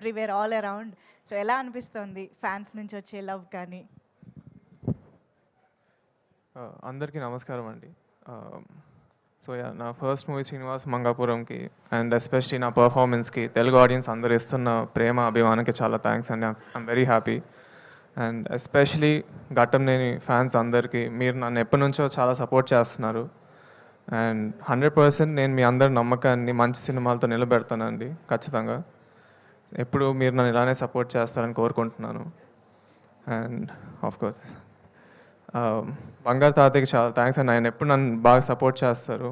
Everywhere all around. So ఎలా అనిపిస్తుంది fans నుంచి వచ్చే లవ్ కానీ? అందరికీ నమస్కారం అండి. సో నా ఫస్ట్ మూవీ శ్రీనివాస్ మంగాపురంకి అండ్ ఎస్పెషలీ నా పర్ఫార్మెన్స్కి తెలుగు ఆడియన్స్ అందరు ఇస్తున్న ప్రేమ అభిమానానికి చాలా థ్యాంక్స్ అండి. I'm very happy. And especially Ghattamaneni fans అందరికీ మీరు నన్ను ఎప్పటి నుంచో చాలా సపోర్ట్ చేస్తున్నారు. అండ్ 100% నేను మీ అందరి నమ్మకాన్ని మంచి సినిమాలతో నిలబెడతానండి ఖచ్చితంగా. ఎప్పుడు మీరు నన్ను ఇలానే సపోర్ట్ చేస్తారని కోరుకుంటున్నాను. అండ్ ఆఫ్కోర్స్ బంగారు తాతయ్యకి చాలా థ్యాంక్స్ అండి. ఆయన ఎప్పుడు నన్ను బాగా సపోర్ట్ చేస్తారు.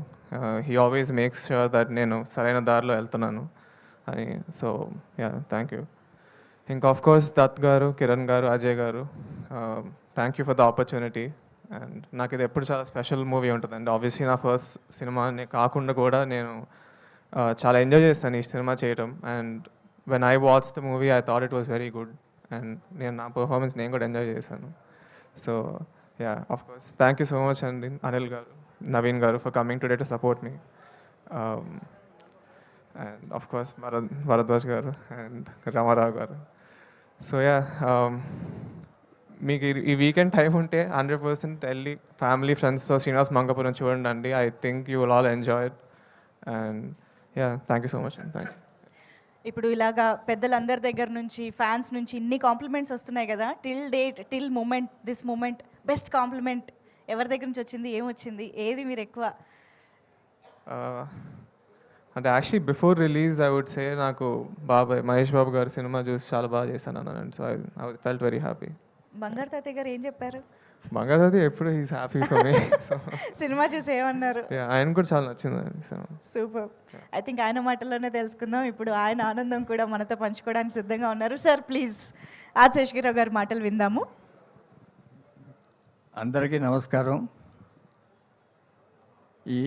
He always makes sure that నేను సరైన దారిలో వెళ్తున్నాను అని. So thank you. ఇంకా ఆఫ్కోర్స్ దత్ గారు, కిరణ్ గారు, అజయ్ గారు, thank you for the opportunity. And నాకు ఇది ఎప్పుడు చాలా స్పెషల్ మూవీ ఉంటుందండి. ఆబ్వియస్లీ నా ఫస్ట్ సినిమాని కాకుండా కూడా నేను చాలా ఎంజాయ్ చేస్తాను ఈ సినిమా చేయడం. And when I watch the movie I thought it was very good. And నేను నా పర్ఫార్మెన్స్ నేను కూడా ఎంజాయ్ చేశాను. So of course. Thank you so much, and Anil garu, Naveen garu for coming today to support me. And of course, Bharadwaj garu and Ramarao garu. So మీకు ఈ weekend time ఉంటే 100% వెళ్ళి family ఫ్రెండ్స్తో శ్రీనివాస్ మంగాపురం చూడండి అండి. I think you will all enjoy it. And thank you so much అండి. Thank you. ఇప్పుడు ఇలాగా పెద్దలందరి దగ్గర నుంచి ఫ్యాన్స్ నుంచి ఇన్ని కాంప్లిమెంట్స్ వస్తున్నాయి కదా, till moment this moment best compliment ఎవరి దగ్గర నుంచి వచ్చింది, ఏమొచ్చింది, ఏది మీరు ఎక్కువ? అంటే actually before release I would say నాకు బాబాయ్ మహేష్ బాబు గారు సినిమా చూసి చాలా బాగా చేశాను అన్నాను. So I felt very happy. బంగారు తాతయ్య గారు ఏం చెప్పారు? బంగారు తాతయ్య ఎప్పుడు is happy for me. So cinema చూసి ఏమన్నారు? ఆయన కూడా చాలా నచ్చింది సినిమా. సూపర్. ఐ థింక్ ఆయన మాటల్లోనే తెలుసుకుందాం. ఇప్పుడు ఆయన ఆనందం కూడా మనతో పంచుకోవడానికి సిద్ధంగా ఉన్నారు. సార్ ప్లీజ్ శేషగిరిరావు గారి మాటలు విందాము. అందరికీ నమస్కారం. ఈ